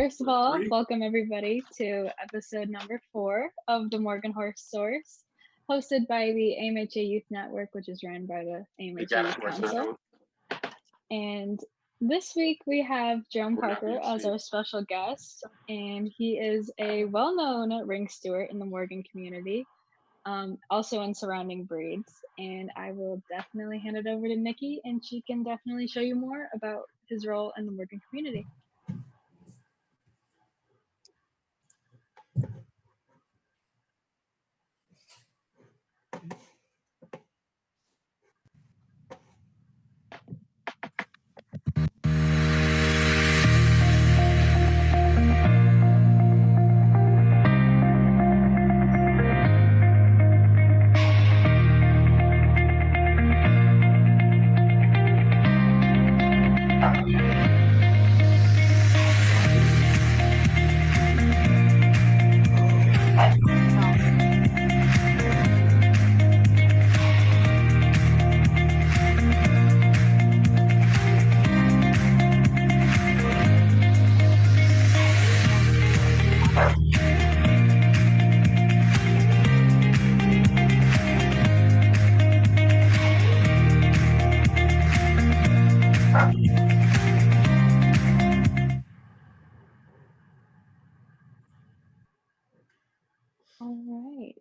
First of all, welcome everybody to episode number 4 of the Morgan Horse Source, hosted by the AMHA Youth Network, which is run by the AMHA Youth Council. And this week we have Jerome Parker as our special guest, and he is a well-known ring steward in the Morgan community, also in surrounding breeds. And I will definitely hand it over to Nikki, and she can definitely show you more about his role in the Morgan community. All right.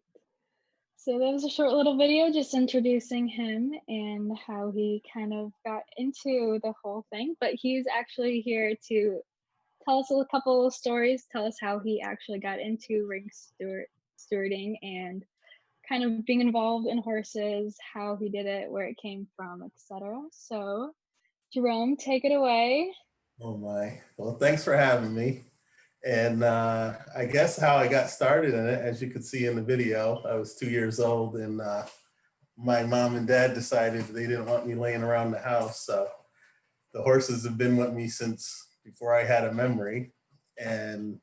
So that was a short little video just introducing him and how he kind of got into the whole thing. But he's actually here to tell us a couple of stories, tell us how he actually got into ring stewarding and kind of being involved in horses, how he did it, where it came from, etc. So Jerome, take it away. Oh my. Well, thanks for having me. And I guess how I got started in it, as you could see in the video, I was 2 years old and my mom and dad decided they didn't want me laying around the house. So the horses have been with me since before I had a memory. And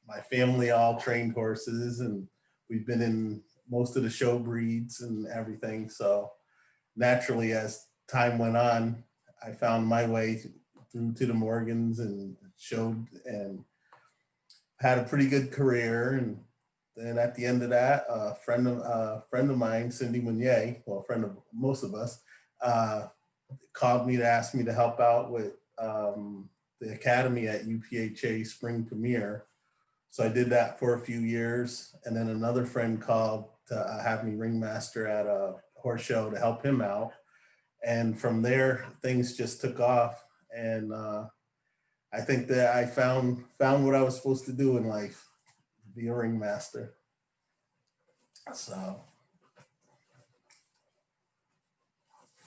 my family all trained horses and we've been in most of the show breeds and everything. So naturally, as time went on, I found my way through to the Morgans and showed and had a pretty good career. And then at the end of that, a friend of mine, Cindy Meunier, well, a friend of most of us, called me to ask me to help out with the academy at UPHA Spring Premiere. So I did that for a few years. And then another friend called to have me ringmaster at a horse show to help him out. And from there, things just took off. And I think that I found what I was supposed to do in life, be a ringmaster. So.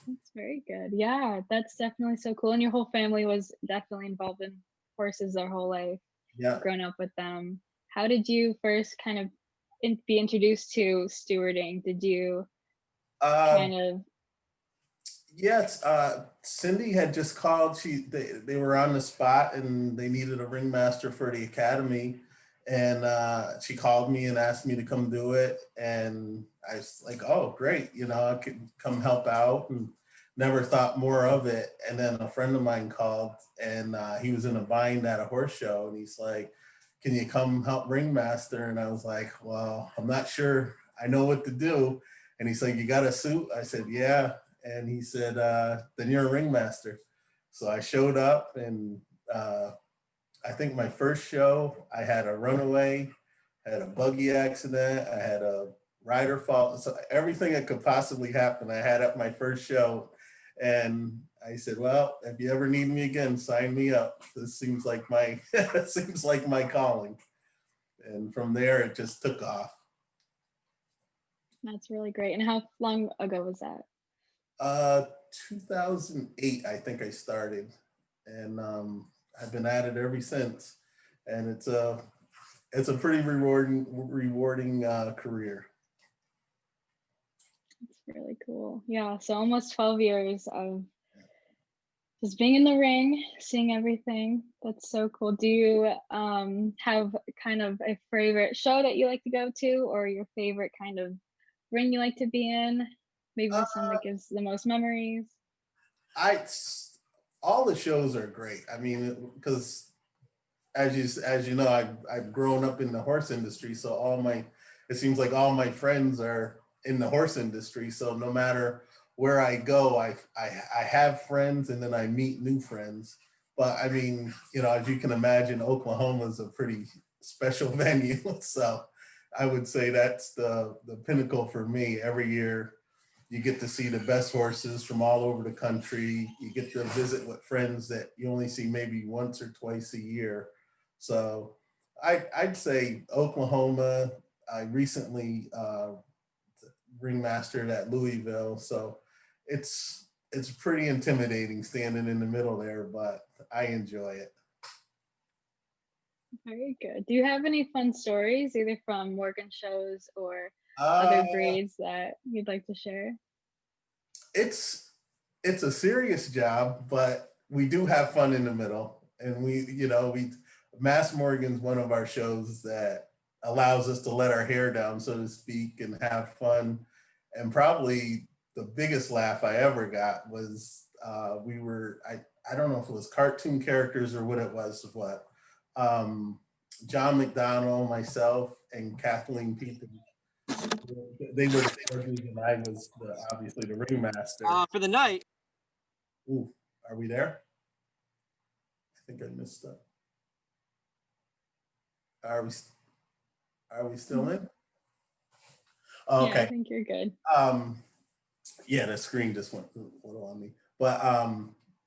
That's very good. Yeah, that's definitely so cool. And your whole family was definitely involved in horses their whole life. Yeah. Grown up with them. How did you first kind of be introduced to stewarding? Did you kind of? Yes, Cindy had just called. They were on the spot and they needed a ringmaster for the academy, and she called me and asked me to come do it. And I was like, "Oh, great! I could come help out." And never thought more of it. And then a friend of mine called, and he was in a bind at a horse show, and he's like, "Can you come help ringmaster?" And I was like, "Well, I'm not sure I know what to do." And he's like, "You got a suit?" I said, "Yeah." And he said, "Then you're a ringmaster." So I showed up, and I think my first show, I had a runaway, had a buggy accident, I had a rider fall. So everything that could possibly happen, I had at my first show. And I said, "Well, if you ever need me again, sign me up. This seems like my seems like my calling." And from there, it just took off. That's really great. And how long ago was that? 2008, I think I started, and I've been at it ever since. And it's a pretty rewarding career. It's really cool. Yeah, so almost 12 years of just being in the ring, seeing everything. That's so cool. Do you have kind of a favorite show that you like to go to, or your favorite kind of ring you like to be in? Maybe some that gives the most memories. All the shows are great. I mean, because as you know, I've grown up in the horse industry, so it seems like all my friends are in the horse industry. So no matter where I go, I have friends, and then I meet new friends. But I mean, you know, as you can imagine, Oklahoma is a pretty special venue. So I would say that's the pinnacle for me. Every year, you get to see the best horses from all over the country. You get to visit with friends that you only see maybe once or twice a year. So I'd say Oklahoma. I recently ringmastered at Louisville, so it's pretty intimidating standing in the middle there, but I enjoy it. Very good. Do you have any fun stories, either from Morgan shows or Uh, other breeds that you'd like to share? it's it's a serious job, but we do have fun in the middle. And we Mass Morgan's one of our shows that allows us to let our hair down, so to speak, and have fun. And probably the biggest laugh I ever got was I don't know if it was cartoon characters or what it was, what um, John McDonnell, myself, and Kathleen Peter, they were the judges, and I was obviously the ringmaster. For the night. Ooh, are we there? I think I missed that. Are we are we still in? Yeah, I Okay. think you're good. Um, yeah, the screen just went a little on me. But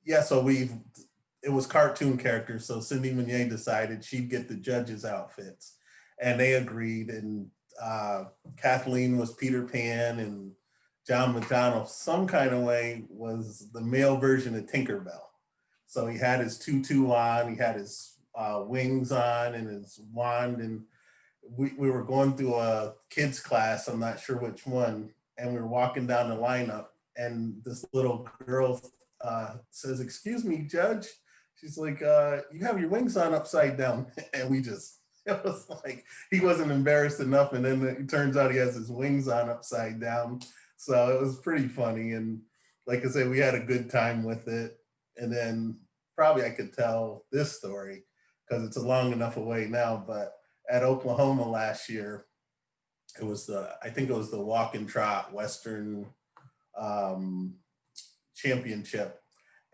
yeah, so it was cartoon characters. So Cindy Meunier decided she'd get the judges' outfits, and they agreed. And Kathleen was Peter Pan, and John McDonnell, some kind of way, was the male version of Tinkerbell. So he had his tutu on, he had his wings on, and his wand, and we were going through a kids class, I'm not sure which one, and we were walking down the lineup, and this little girl says, "Excuse me, Judge." She's like, "You have your wings on upside down," and it was like he wasn't embarrassed enough, and then it turns out he has his wings on upside down. So it was pretty funny, and like I said, we had a good time with it. And then probably I could tell this story because it's a long enough away now, but at Oklahoma last year, I think it was the walk and trot Western um, championship,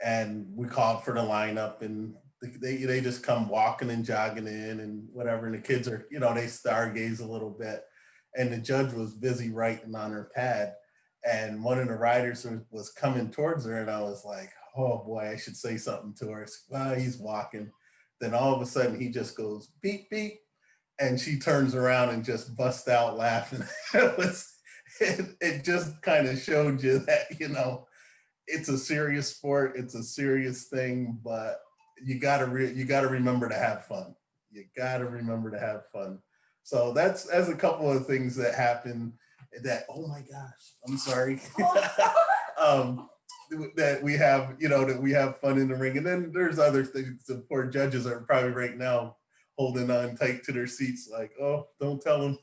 and we called for the lineup, and they just come walking and jogging in and whatever, and the kids are, they stargaze a little bit, and the judge was busy writing on her pad, and one of the riders was coming towards her, and I was like, oh boy, I should say something to her. Well, he's walking. Then all of a sudden he just goes beep beep, and she turns around and just busts out laughing. It just kind of showed you that, it's a serious sport, it's a serious thing, but you gotta remember to have fun. You gotta remember to have fun. So that's a couple of things that happen. That, oh my gosh, I'm sorry. That we have, that we have fun in the ring, and then there's other things. The poor judges are probably right now holding on tight to their seats, like, oh, don't tell them.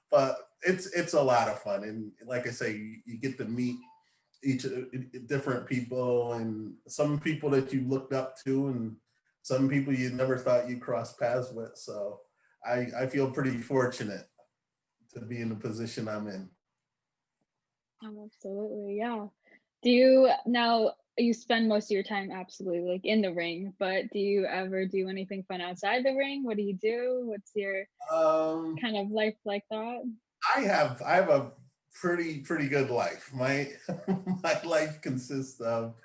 But it's a lot of fun, and like I say, you get to meet each different people, and some people that you looked up to, and some people you never thought you'd cross paths with. So I feel pretty fortunate to be in the position I'm in. Oh, absolutely, yeah. Do you now you spend most of your time absolutely like in the ring, but do you ever do anything fun outside the ring? What do you do? What's your kind of life like that? I have a pretty good life. My my life consists of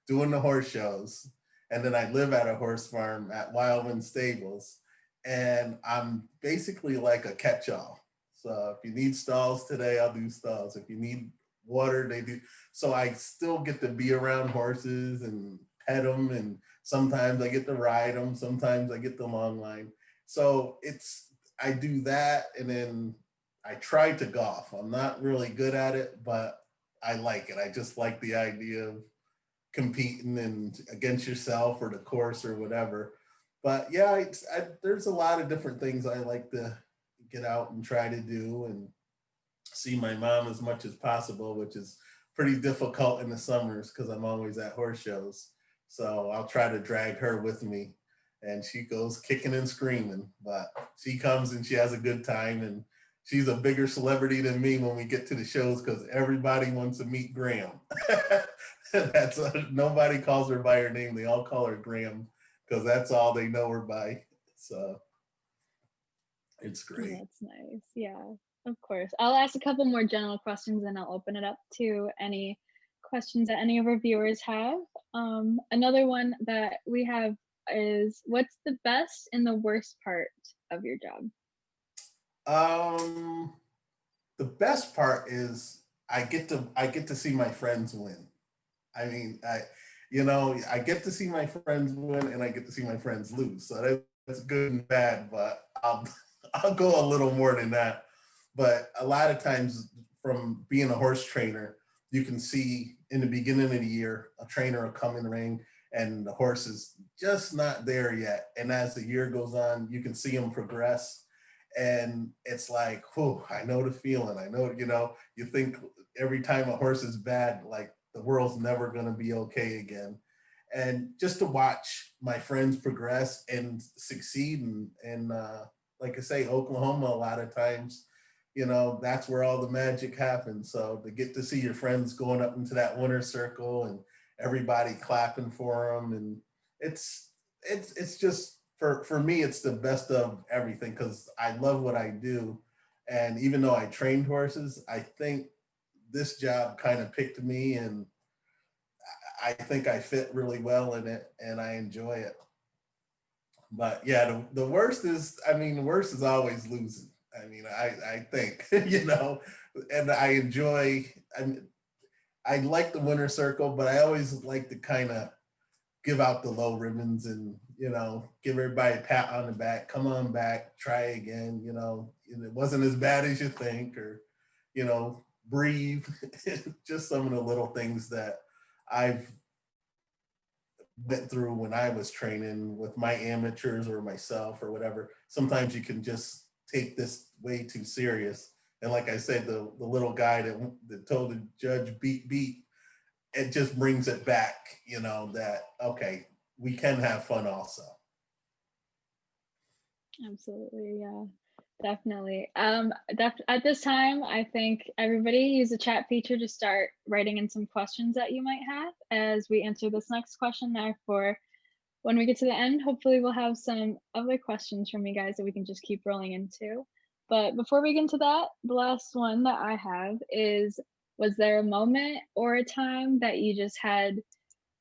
doing the horse shows, and then I live at a horse farm at Wildman Stables, and I'm basically like a catch-all. So if you need stalls today, I'll do stalls. If you need water, they do. So I still get to be around horses and pet them, and sometimes I get to ride them. Sometimes I get the long line. So I do that, and then I try to golf. I'm not really good at it, but I like it. I just like the idea of competing and against yourself or the course or whatever. But yeah, there's a lot of different things I like to get out and try to do, and see my mom as much as possible, which is pretty difficult in the summers because I'm always at horse shows. So I'll try to drag her with me, and she goes kicking and screaming, but she comes and she has a good time, and she's a bigger celebrity than me when we get to the shows because everybody wants to meet Graham. That's nobody calls her by her name. They all call her Graham because that's all they know her by. So it's great. That's nice. Yeah, of course. I'll ask a couple more general questions and I'll open it up to any questions that any of our viewers have. Another one that we have is, what's the best and the worst part of your job? The best part is I get to see my friends win. I mean, I get to see my friends win and I get to see my friends lose. So that's good and bad, but I'll go a little more than that. But a lot of times from being a horse trainer, you can see in the beginning of the year, a trainer will come in the ring and the horse is just not there yet. And as the year goes on, you can see him progress. And it's like, whew, I know the feeling. I know, you think every time a horse is bad, like the world's never going to be okay again. And just to watch my friends progress and succeed, and like I say, Oklahoma, a lot of times, that's where all the magic happens. So to get to see your friends going up into that winner's circle and everybody clapping for them, and it's just for me, it's the best of everything because I love what I do. And even though I trained horses, I think this job kind of picked me, and I think I fit really well in it and I enjoy it. But yeah, the worst is, the worst is always losing. I think, and I enjoy, I like the winner circle, but I always like to kind of give out the low ribbons and, give everybody a pat on the back, come on back, try again, it wasn't as bad as you think, or, breathe, just some of the little things that I've went through when I was training with my amateurs or myself or whatever. Sometimes you can just take this way too serious. And like I said, the little guy that told the judge beat, it just brings it back, that, okay, we can have fun also. Absolutely, yeah, definitely. At this time, I think everybody use the chat feature to start writing in some questions that you might have as we answer this next question. Therefore, when we get to the end, hopefully we'll have some other questions from you guys that we can just keep rolling into. But before we get into that, the last one that I have is, was there a moment or a time that you just had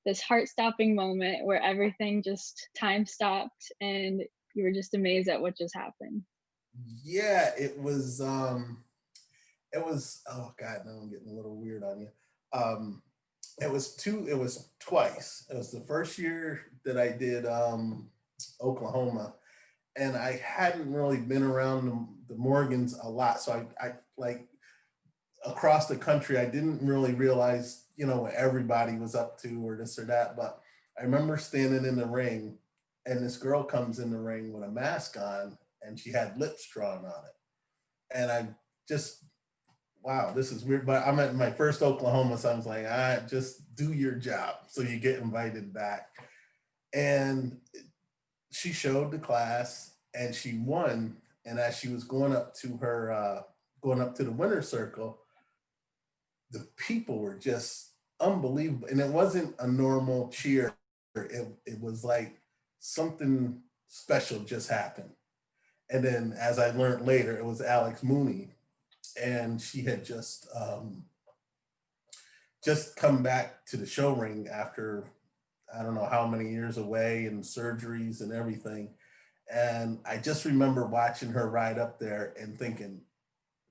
this heart-stopping moment where everything just time stopped and you were just amazed at what just happened? Yeah, oh God, now I'm getting a little weird on you. It was twice. It was the first year that I did Oklahoma, and I hadn't really been around the Morgans a lot. So I like across the country, I didn't really realize, what everybody was up to or this or that. But I remember standing in the ring and this girl comes in the ring with a mask on and she had lips drawn on it. And I just, wow, this is weird. But I'm at my first Oklahoma, so I was like, just do your job. So you get invited back. And she showed the class and she won. And as she was going up to the winner's circle, the people were just unbelievable. And it wasn't a normal cheer. It was like something special just happened. And then as I learned later, it was Alex Mooney. And she had just come back to the show ring after, I don't know how many years away and surgeries and everything. And I just remember watching her ride up there and thinking,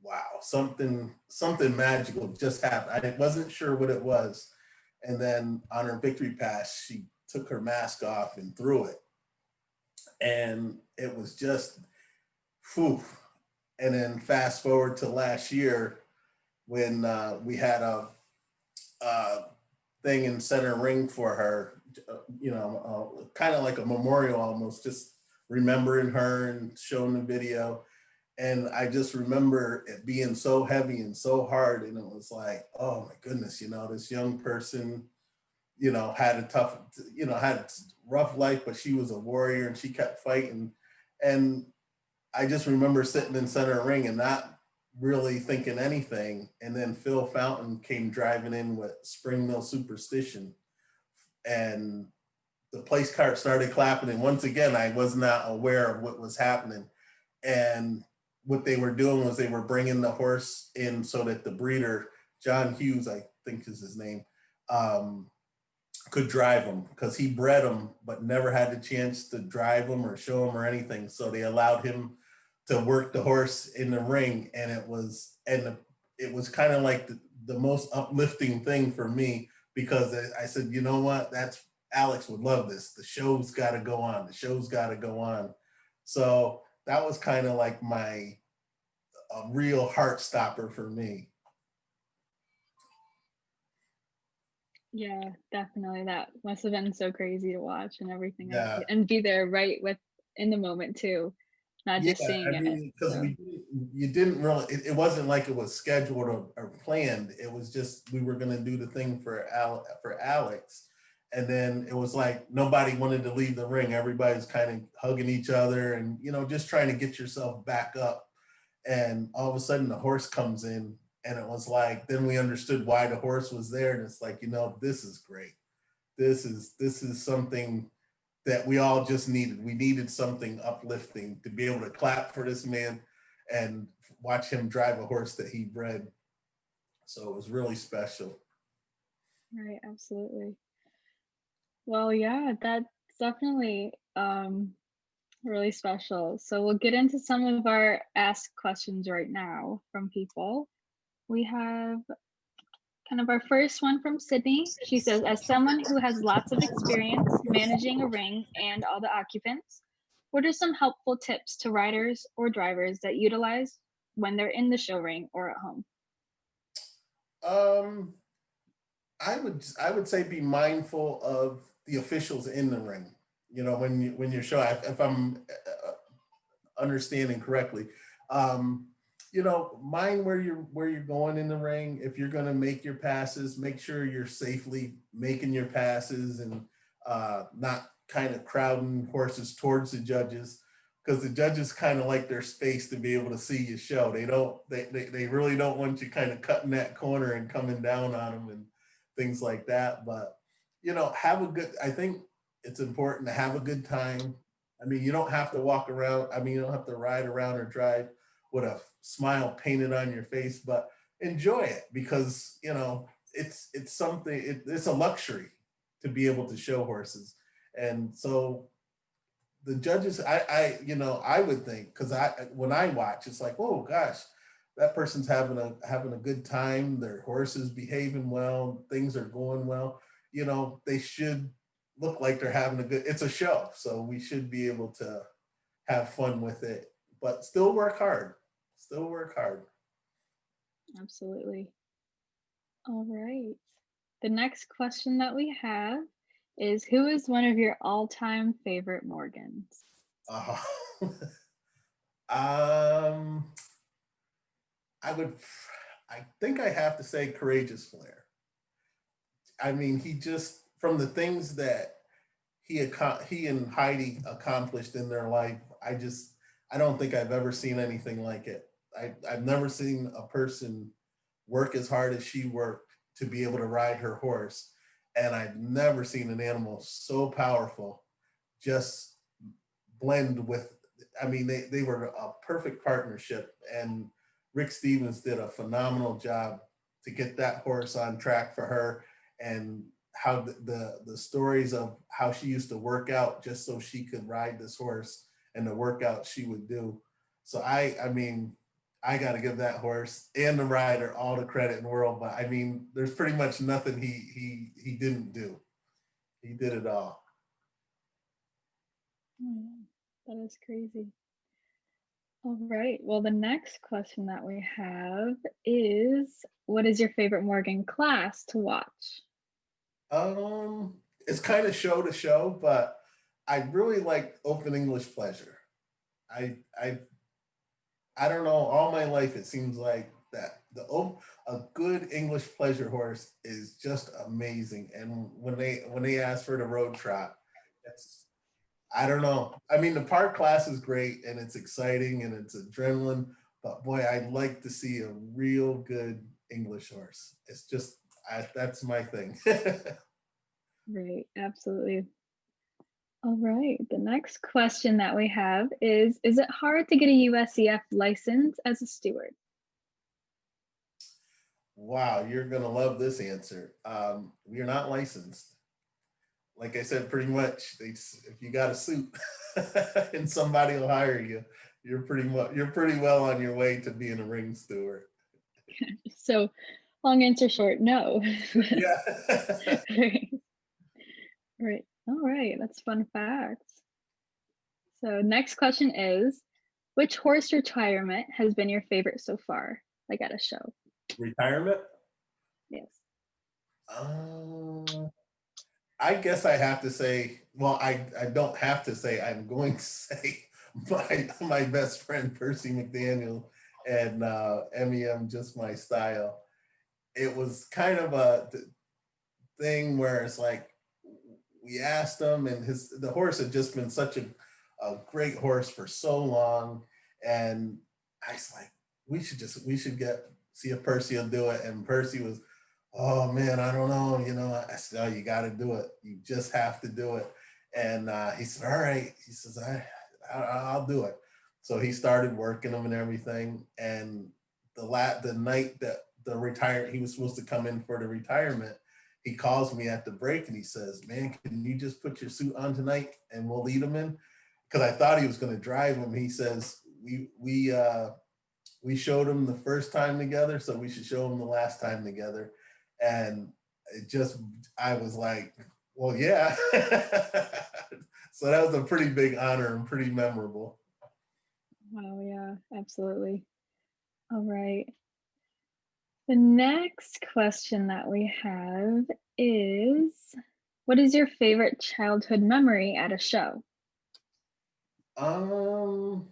wow, something magical just happened. I wasn't sure what it was. And then on her victory pass, she took her mask off and threw it. And it was just, whew. And then fast forward to last year when we had a thing in center ring for her, kind of like a memorial almost, just remembering her and showing the video. And I just remember it being so heavy and so hard. And it was like, oh my goodness, this young person, had a tough, had a rough life, but she was a warrior and she kept fighting. And I just remember sitting in center ring and not really thinking anything. And then Phil Fountain came driving in with Spring Mill Superstition, and the place cart started clapping. And once again, I was not aware of what was happening. And what they were doing was they were bringing the horse in so that the breeder, John Hughes, I think is his name, could drive him, because he bred him but never had the chance to drive him or show him or anything. So they allowed him to work the horse in the ring, and it was kind of like the most uplifting thing for me, because I said, you know what, that's Alex would love this. The show's got to go on. The show's got to go on. So that was kind of like a real heart stopper for me. Yeah, definitely. That must have been so crazy to watch and everything. Yeah. And be there right in the moment too, not just seeing it. Because you didn't really, it wasn't like it was scheduled or planned. It was just, we were going to do the thing for Alex. And then it was like, nobody wanted to leave the ring. Everybody's kind of hugging each other and, just trying to get yourself back up. And all of a sudden the horse comes in, and it was like, then we understood why the horse was there. And it's like, this is great. This is something that we all just needed. We needed something uplifting to be able to clap for this man and watch him drive a horse that he bred. So it was really special. Right, absolutely. Well, yeah, that's definitely really special. So we'll get into some of our ask questions right now from people. We have kind of our first one from Sydney. She says, as someone who has lots of experience managing a ring and all the occupants, what are some helpful tips to riders or drivers that utilize when they're in the show ring or at home? I would say be mindful of the officials in the ring. When you're showing, if I'm understanding correctly, mind where you're going in the ring. If you're going to make your passes, make sure you're safely making your passes and not kind of crowding horses towards the judges, because the judges kind of like their space to be able to see you show. They really don't want you kind of cutting that corner and coming down on them and things like that. But I think it's important to have a good time. I mean, you don't have to walk around. I mean, you don't have to ride around or drive with a smile painted on your face, but enjoy it, because it's something. It's a luxury to be able to show horses. And so the judges, I would think, because when I watch, it's like, oh gosh, that person's having a good time. Their horse is behaving well. Things are going well. They should look like they're having a good. It's a show, so we should be able to have fun with it, but still work hard. Still work hard. Absolutely. All right. The next question that we have is, who is one of your all-time favorite Morgans? I think I have to say Courageous Flair. I mean, he just, from the things that he and Heidi accomplished in their life, I don't think I've ever seen anything like it. I've never seen a person work as hard as she worked to be able to ride her horse. And I've never seen an animal so powerful just blend with, I mean, they were a perfect partnership. And Rick Stevens did a phenomenal job to get that horse on track for her, and how the stories of how she used to work out just so she could ride this horse and the workout she would do. So I mean, I got to give that horse and the rider all the credit in the world. But I mean, there's pretty much nothing he didn't do. He did it all. Oh, yeah. That is crazy. All right. Well, the next question that we have is, what is your favorite Morgan class to watch? It's kind of show to show, but I really like Open English Pleasure. I don't know, all my life it seems like a good English pleasure horse is just amazing. And when they ask for the road trot, it's I don't know. I mean, the park class is great and it's exciting and it's adrenaline, but boy, I'd like to see a real good English horse. It's just that's my thing. Right, absolutely. All right, the next question that we have is it hard to get a USEF license as a steward? Wow, you're gonna love this answer. We are not licensed. Like I said, pretty much, if you got a suit and somebody will hire you, you're pretty well on your way to being a ring steward. So long answer short, no. Yeah. Right. Right. All right, that's fun facts. So next question is, which horse retirement has been your favorite so far? Like at a show? Retirement? Yes. Um, I guess I have to say, well, I don't have to say, I'm going to say my best friend Percy McDaniel and MEM Just My Style. It was kind of a thing where it's like we asked him, and the horse had just been such a great horse for so long, and I was like, we should get see if Percy will do it, and Percy was, oh man, I don't know, you know, I said, oh, you got to do it, you just have to do it, and he said, all right, he says, I'll do it, so he started working them and everything, and the night that he was supposed to come in for the retirement, he calls me at the break and he says, man, can you just put your suit on tonight and we'll lead him in? Because I thought he was going to drive him. He says, we showed him the first time together, so we should show him the last time together. And I was like, well, yeah. So that was a pretty big honor and pretty memorable. Oh yeah, absolutely. All right. The next question that we have is, what is your favorite childhood memory at a show? Um,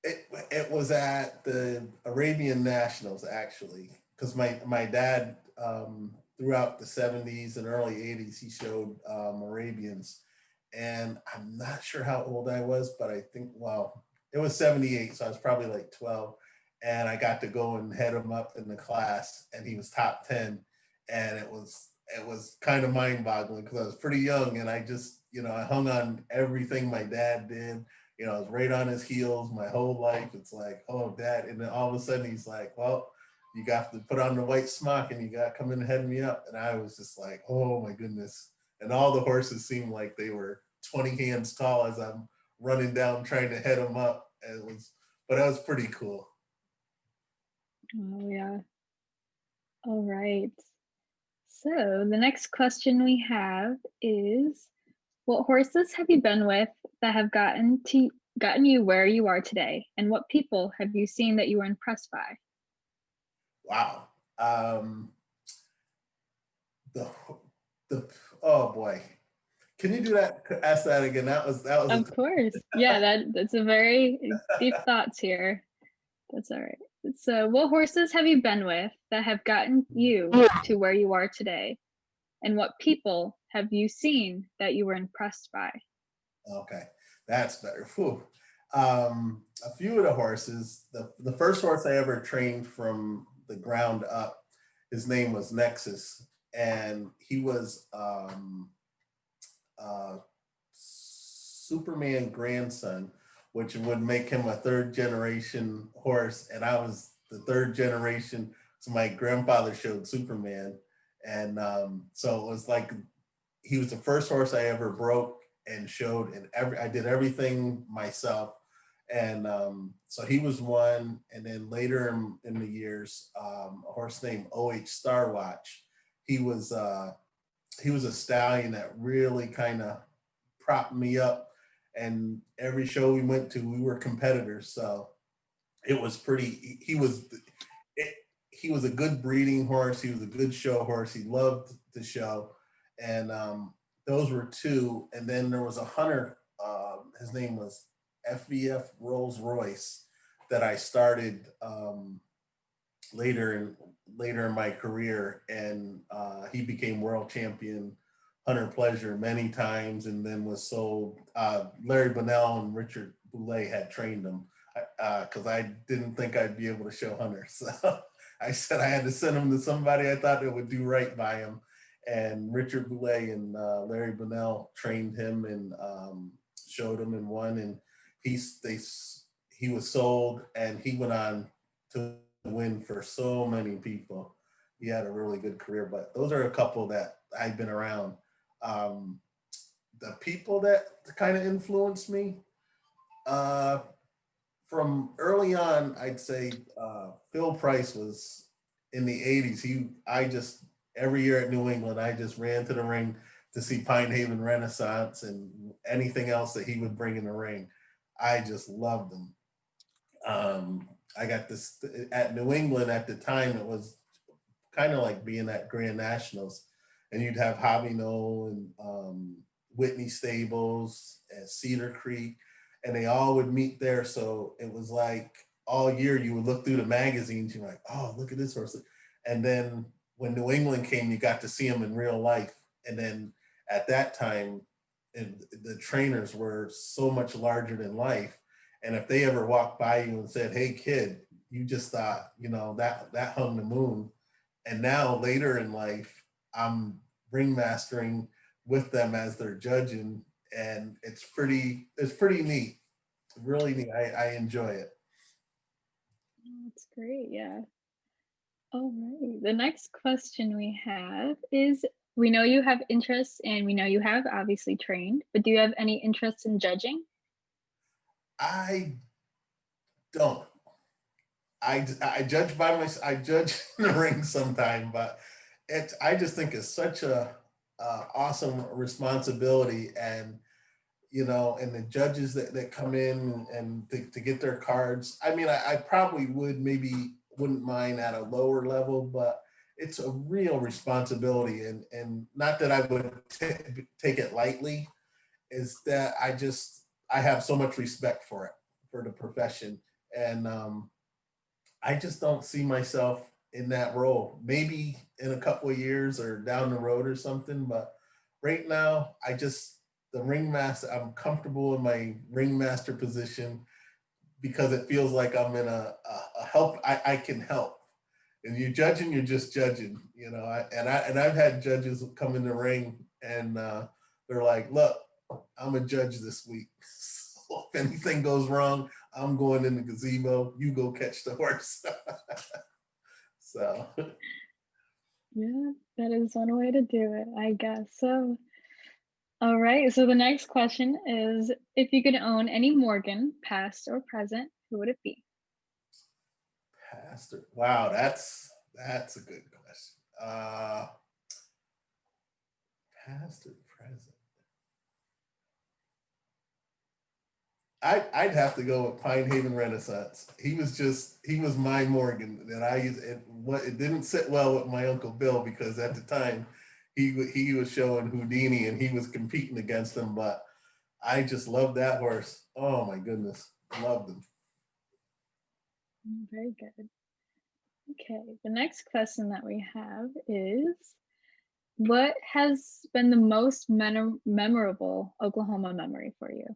it was at the Arabian Nationals actually, because my dad throughout the 70s and early 80s he showed Arabians, and I'm not sure how old I was, but I think it was 78, so I was probably like 12, and I got to go and head him up in the class, and he was top 10, and it was kind of mind boggling because I was pretty young, and I just I hung on everything my dad did. I was right on his heels my whole life. It's like, oh, dad. And then all of a sudden he's like, well, you got to put on the white smock and you got to come in and head me up. And I was just like, oh my goodness. And all the horses seemed like they were 20 hands tall as I'm running down trying to head them up. But that was pretty cool. Oh yeah. All right. So the next question we have is, what horses have you been with that have gotten you where you are today? And what people have you seen that you were impressed by? Wow. The the oh boy. Can you do that? Ask that again. That was Of course. Yeah, that's a very deep thoughts here. That's all right. So, what horses have you been with that have gotten you to where you are today? And what people have you seen that you were impressed by? Okay, that's better. Whew. A few of the horses. The first horse I ever trained from the ground up, his name was Nexus, and he was Superman grandson, which would make him a third generation horse, and I was the third generation. So my grandfather showed Superman, and so it was like he was the first horse I ever broke and showed, and I did everything myself, and so he was one. And then later in the years, a horse named OH Star Watch. He was he was a stallion that really kind of propped me up. And every show we went to, we were competitors. So it was pretty. He was a good breeding horse. He was a good show horse. He loved the show, and those were two. And then there was a hunter. His name was FBF Rolls Royce. that I started later in my career, and he became world champion hunter pleasure many times, and then was sold. Larry Bunnell and Richard Boulay had trained him because I didn't think I'd be able to show hunter, so I said I had to send him to somebody I thought that would do right by him. And Richard Boulay and Larry Bunnell trained him and showed him and won. And he was sold, and he went on to win for so many people. He had a really good career, but those are a couple that I've been around. Um, the people that kind of influenced me uh, from early on, I'd say Phil Price was in the 80s. Every year at New England, I just ran to the ring to see Pine Haven Renaissance and anything else that he would bring in the ring. I just loved him. I got this at New England at the time. It was kind of like being at Grand Nationals, and you'd have Hobby Knoll and Whitney Stables and Cedar Creek, and they all would meet there. So it was like all year you would look through the magazines, you're like, oh, look at this horse. And then when New England came, you got to see them in real life. And then at that time, the trainers were so much larger than life. And if they ever walked by you and said, hey kid, you just thought, that hung the moon. And now later in life, I'm ringmastering with them as they're judging, and it's pretty neat. Really neat. I enjoy it. That's great. Yeah. All right. The next question we have is, we know you have interests and we know you have obviously trained, but do you have any interest in judging? I don't. I judge I judge in the ring sometime, but I just think it's such a awesome responsibility, and and the judges that come in and to get their cards. I mean, I probably wouldn't mind at a lower level, but it's a real responsibility, and not that I would take it lightly, is that I have so much respect for it, for the profession, and I just don't see myself in that role. Maybe in a couple of years or down the road or something, but right now, the ringmaster, I'm comfortable in my ringmaster position because it feels like I'm in a help. I can help. And you're judging, you're just judging, and I've had judges come in the ring and they're like, look, I'm a judge this week. So if anything goes wrong, I'm going in the gazebo. You go catch the horse. So. Yeah, that is one way to do it, I guess. So, all right. So the next question is, if you could own any Morgan, past or present, who would it be? Pastor. Wow, that's a good question. Past or present? I'd have to go with Pine Haven Renaissance. He was my Morgan that I used. It didn't sit well with my Uncle Bill because at the time he was showing Houdini and he was competing against him. But I just loved that horse. Oh my goodness, loved him. Very good. Okay, the next question that we have is, what has been the most memorable Oklahoma memory for you?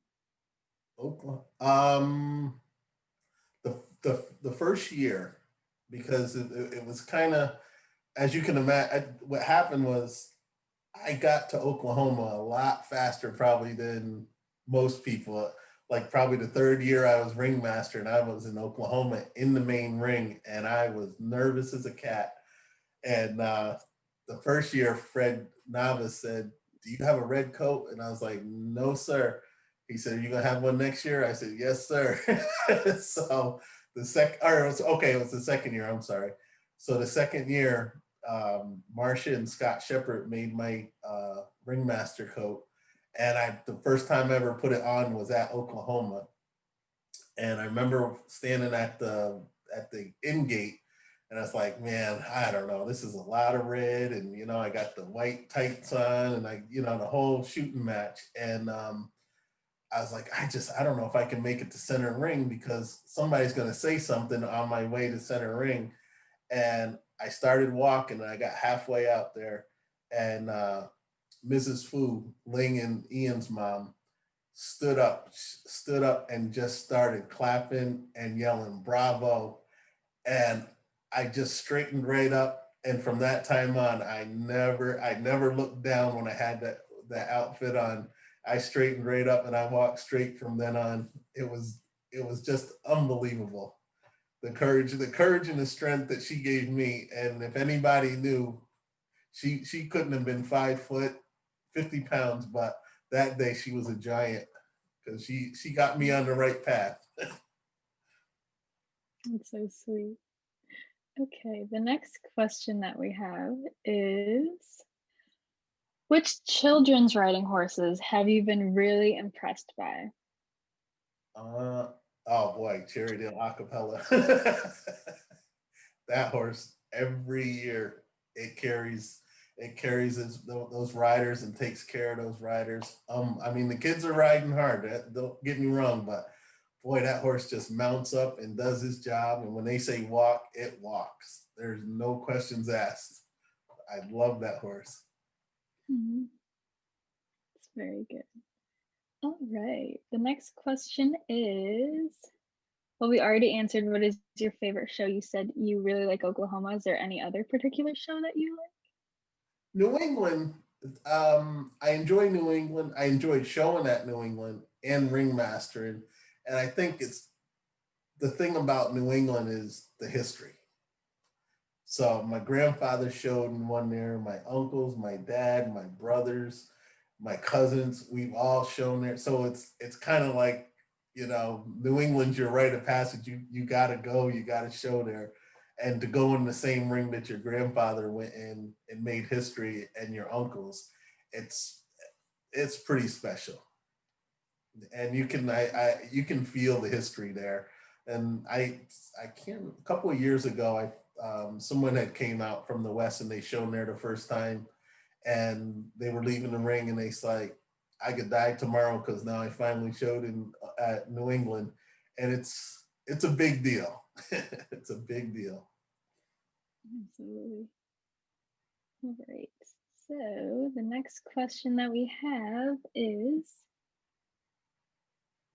Oklahoma. The first year, because it was kind of, as you can imagine, what happened was I got to Oklahoma a lot faster probably than most people. Like probably the third year I was ringmaster and I was in Oklahoma in the main ring and I was nervous as a cat. And the first year, Fred Navas said, do you have a red coat? And I was like, no, sir. He said, are you going to have one next year? I said, yes, sir. So it was the second year. I'm sorry. So the second year, Marcia and Scott Shepard made my ringmaster coat. And the first time I ever put it on was at Oklahoma. And I remember standing at the in gate, and I was like, man, I don't know. This is a lot of red. And, I got the white tights on and the whole shooting match. And I was like, I don't know if I can make it to center ring because somebody's going to say something on my way to center ring. And I started walking and I got halfway out there. And Mrs. Fu, Ling and Ian's mom, stood up and just started clapping and yelling, bravo. And I just straightened right up. And from that time on, I never looked down when I had that outfit on. I straightened right up and I walked straight from then on. It was just unbelievable. The courage and the strength that she gave me. And if anybody knew, she couldn't have been 5 foot, 50 pounds, but that day she was a giant because she got me on the right path. That's so sweet. Okay, the next question that we have is, which children's riding horses have you been really impressed by? Uh, oh boy, Cherrydale Acapella. That horse every year it carries those riders and takes care of those riders. I mean the kids are riding hard. Don't get me wrong, but boy, that horse just mounts up and does his job. And when they say walk, it walks. There's no questions asked. I love that horse. Mm-hmm. It's very good. All right. The next question is, well, we already answered what is your favorite show. You said you really like Oklahoma. Is there any other particular show that you like? New England, I enjoy New England. I enjoyed showing at New England and ringmastering. And I think it's the thing about New England is the history. So my grandfather showed in one there, my uncles, my dad, my brothers, my cousins, we've all shown there. So it's kind of like, New England's your rite of passage. You gotta go, you gotta show there. And to go in the same ring that your grandfather went in and made history and your uncles, it's it's pretty special. And you can feel the history there. And I can't a couple of years ago someone had came out from the west and they shown there the first time and they were leaving the ring and they like I could die tomorrow because now I finally showed in at New England, and it's a big deal. It's a big deal. Absolutely. All right. So the next question that we have is,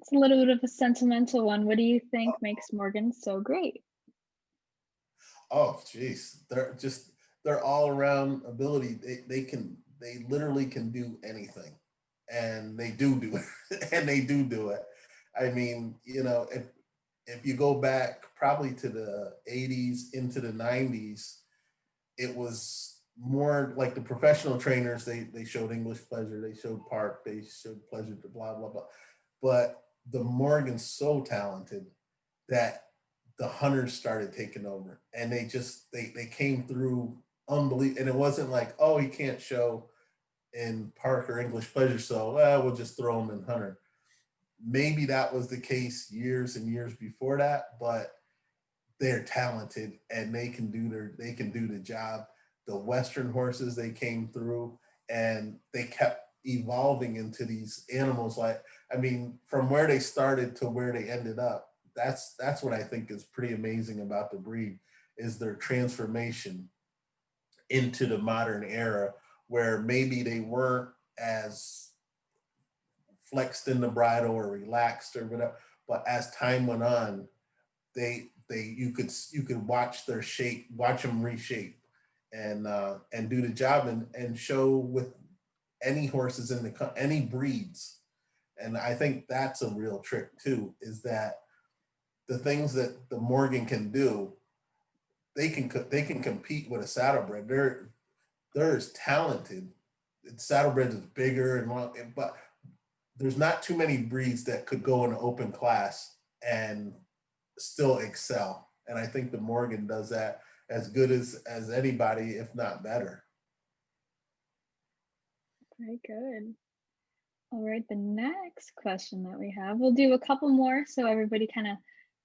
it's a little bit of a sentimental one. What do you think makes Morgan so great? Oh, geez, they're all around ability. They literally can do anything, and they do it, and they do it. I mean, if you go back probably to the 80s into the 90s, it was more like the professional trainers. They showed English pleasure, they showed park, they showed pleasure to blah blah blah. But the Morgan's so talented that the hunters started taking over, and they came through unbelievable. And it wasn't like, oh, he can't show in park or English pleasure, so we'll just throw him in hunter. Maybe that was the case years and years before that, but they're talented and they can do the job. The Western horses, they came through and they kept evolving into these animals. Like, I mean, from where they started to where they ended up, that's what I think is pretty amazing about the breed, is their transformation into the modern era, where maybe they weren't as flexed in the bridle or relaxed or whatever, but as time went on, you could watch their shape, watch them reshape, and do the job, and show with any horses in any breeds. And I think that's a real trick too, is that the things that the Morgan can do, they can compete with a saddlebred. They're as talented. Saddlebred is bigger and long, but there's not too many breeds that could go in an open class and still excel. And I think the Morgan does that as good as anybody, if not better. Very good. All right, the next question that we have, we'll do a couple more so everybody kind of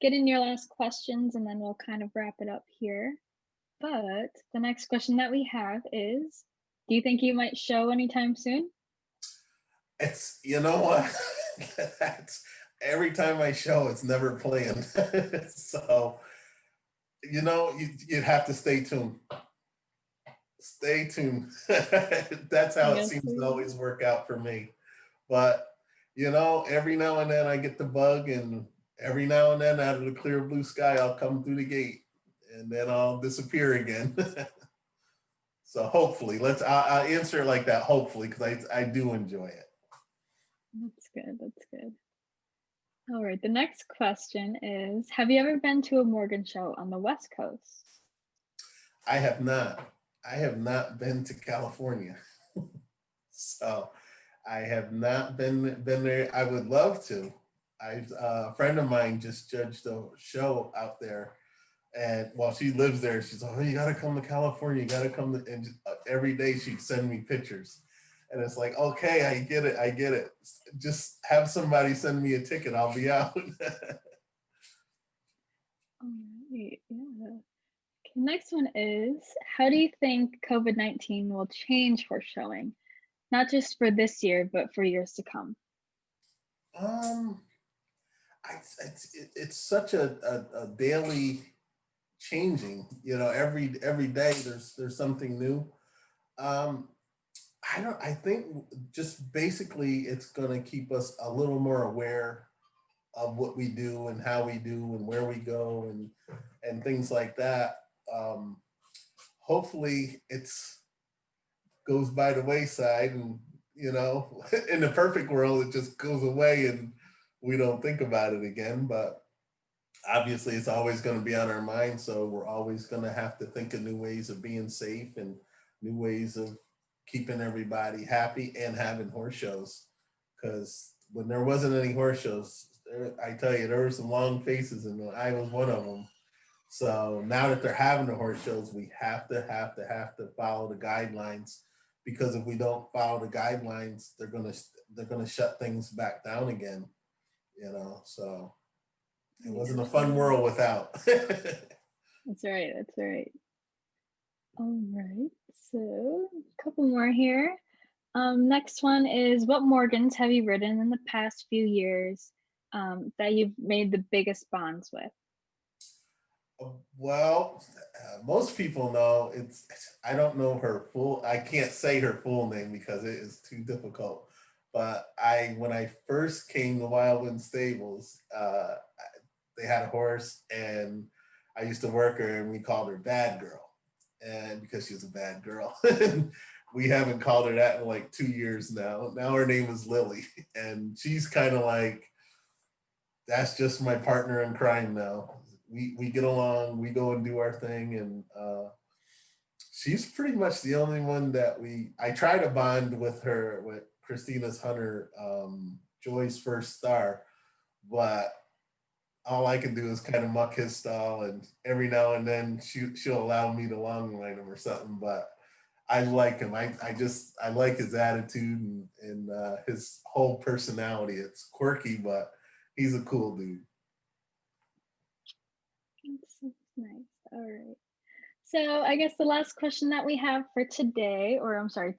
get in your last questions and then we'll kind of wrap it up here. But the next question that we have is, do you think you might show anytime soon? It's, you know what? That's every time I show, it's never playing. So, you'd have to stay tuned. Stay tuned. That's I how it guess seems to we always work out for me. But, every now and then I get the bug, and every now and then out of the clear blue sky, I'll come through the gate and then I'll disappear again. So hopefully, I'll answer it like that, hopefully, because I do enjoy it. That's good. That's good. All right. The next question is, have you ever been to a Morgan show on the West Coast? I have not. I have not been to California. So I have not been there. I would love to. A friend of mine just judged a show out there, and while she lives there, she's like, "Oh, you got to come to California. You got to come to," and every day she'd send me pictures, and it's like, okay, I get it, I get it. Just have somebody send me a ticket. I'll be out. All right. Yeah. Okay, next one is, how do you think COVID-19 will change horse showing? Not just for this year, but for years to come. um, it's such a daily changing. Every day there's something new. Um, I think just basically it's going to keep us a little more aware of what we do and how we do and where we go and things like that. Um, Hopefully it's goes by the wayside, and in the perfect world it just goes away and we don't think about it again. But obviously it's always going to be on our mind, so we're always going to have to think of new ways of being safe and new ways of keeping everybody happy and having horse shows, because when there wasn't any horse shows, I tell you, there were some long faces, and I was one of them. So now that they're having the horse shows, we have to follow the guidelines, because if we don't follow the guidelines, they're gonna shut things back down again. So it Yeah, wasn't a fun world without. that's right. That's right. All right. So a couple more here. Next one is, what Morgans have you ridden in the past few years that you've made the biggest bonds with? Well, most people know it's. I don't know her full. I can't say her full name because it is too difficult. But when I first came to Wildland Stables, they had a horse, and I used to work her, and we called her Bad Girl, and because she was a bad girl. We haven't called her that in like 2 years now. Now her name is Lily, and she's kind of like, that's just my partner in crime now. We get along, we go and do our thing, and she's pretty much the only one that I try to bond with her, with Christina's hunter, Joy's first star, but all I can do is kind of muck his style, and every now and then she'll allow me to long line him or something. But I like him. I like his attitude and his whole personality. It's quirky, but he's a cool dude. That's nice. All right. So I guess the last question that we have for today, or I'm sorry,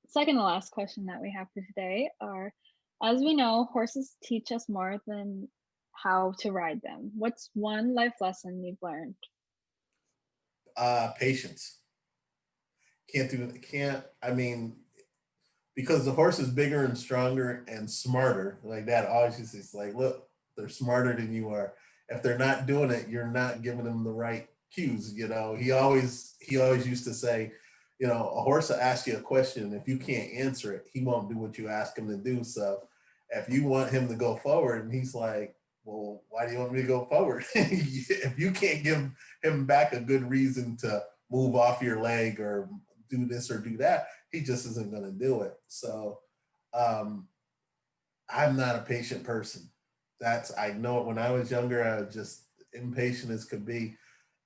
second to last question that we have for today are, as we know, horses teach us more than how to ride them. What's one life lesson you've learned? Patience. Can't. I mean, because the horse is bigger and stronger and smarter. Like that always is like, look, they're smarter than you are. If they're not doing it, you're not giving them the right cues. He always used to say, a horse will ask you a question, and if you can't answer it, he won't do what you ask him to do. So if you want him to go forward, and he's like, well, why do you want me to go forward? If you can't give him back a good reason to move off your leg or do this or do that, he just isn't going to do it. So um, I'm not a patient person. I know it. When I was younger, I was just impatient as could be.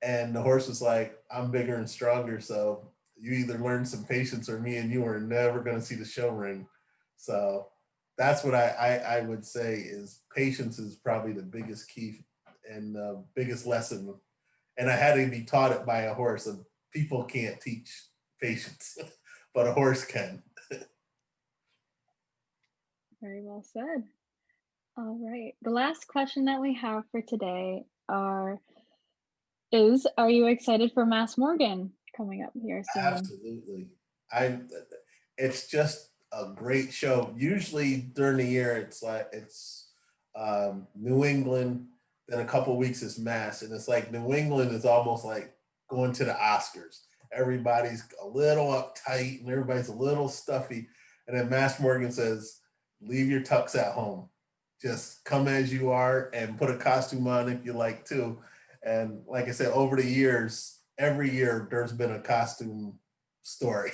And the horse was like, I'm bigger and stronger. So you either learn some patience, or me and you are never going to see the show ring. So that's what I would say is patience is probably the biggest key and biggest lesson. And I had to be taught it by a horse. And people can't teach patience, but a horse can. Very well said. All right. The last question that we have for today are you excited for Mass Morgan coming up here soon? Absolutely. It's just a great show. Usually during the year, it's New England, then a couple weeks is Mass, and it's like New England is almost like going to the Oscars. Everybody's a little uptight and everybody's a little stuffy, and then Mass Morgan says, "Leave your tux at home. Just come as you are and put a costume on if you like to." And like I said, over the years, every year there's been a costume story.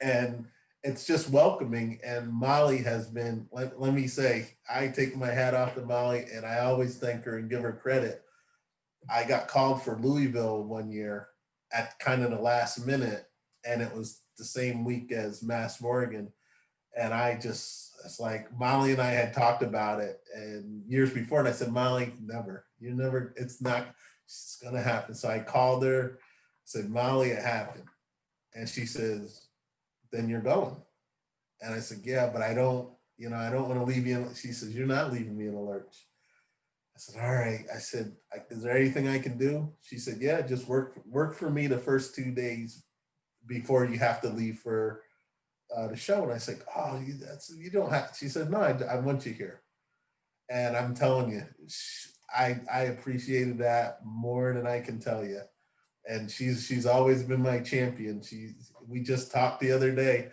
And it's just welcoming. And Molly has been, let me say, I take my hat off to Molly and I always thank her and give her credit. I got called for Louisville one year at kind of the last minute, and it was the same week as Mass Morgan. And it's like Molly and I had talked about it and years before, and I said, Molly, it's not, it's gonna happen. So I called her, said, Molly, it happened. And she says, then you're going. And I said, yeah, but I don't want to leave you. She says, you're not leaving me in a lurch. I said, all right. I said, is there anything I can do? She said, yeah, just work for me the first 2 days before you have to leave for the show. And I said, oh, you don't have to. She said, no, I want you here. And I'm telling you, I appreciated that more than I can tell you. And she's always been my champion. We just talked the other day,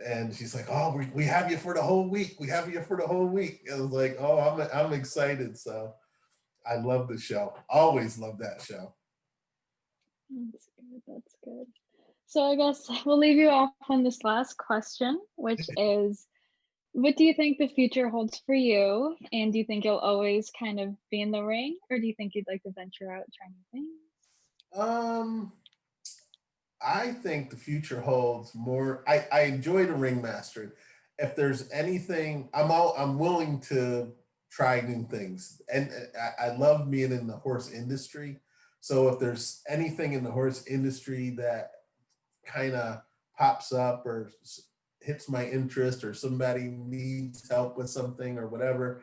and she's like, oh, we have you for the whole week. We have you for the whole week. And I was like, oh, I'm excited. So I love the show. Always love that show. That's good. That's good. So I guess we'll leave you off on this last question, which is, what do you think the future holds for you? And do you think you'll always kind of be in the ring, or do you think you'd like to venture out, try new things? I think the future holds more. I enjoy the ringmaster. If there's anything, I'm willing to try new things, and I love being in the horse industry. So if there's anything in the horse industry that kind of pops up or hits my interest, or somebody needs help with something or whatever,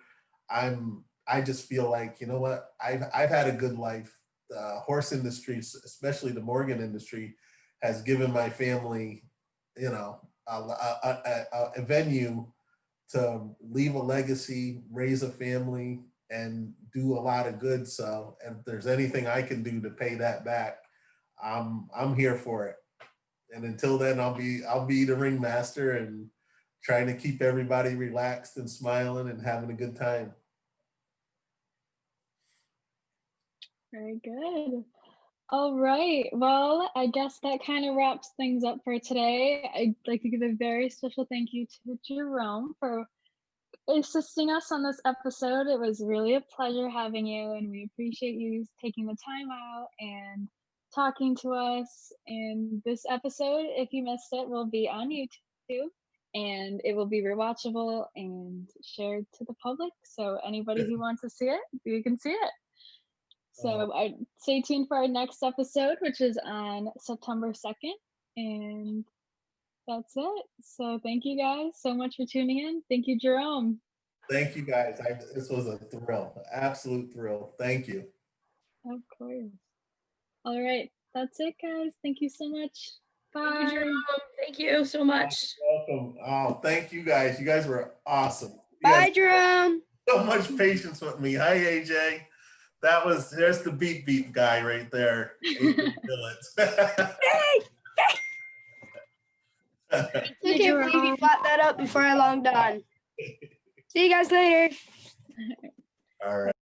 I just feel like, you know what, I've had a good life. The horse industry, especially the Morgan industry, has given my family, a venue to leave a legacy, raise a family, and do a lot of good. So, if there's anything I can do to pay that back, I'm here for it. And until then, I'll be the ringmaster and trying to keep everybody relaxed and smiling and having a good time. Very good. All right. Well, I guess that kind of wraps things up for today. I'd like to give a very special thank you to Jerome for assisting us on this episode. It was really a pleasure having you, and we appreciate you taking the time out and talking to us. And this episode, if you missed it, will be on YouTube, and it will be rewatchable and shared to the public. So anybody who wants to see it, you can see it. So stay tuned for our next episode, which is on September 2nd. And that's it. So thank you guys so much for tuning in. Thank you, Jerome. Thank you guys. This was a thrill, absolute thrill. Thank you. Of course. All right. That's it, guys. Thank you so much. Bye. Thank you, Jerome. Thank you so much. You're welcome. Oh, thank you guys. You guys were awesome. Bye, Jerome. So much patience with me. Hi, AJ. There's the beep guy right there. Hey, okay, Jerome. Flat that up before I long done. See you guys later. All right.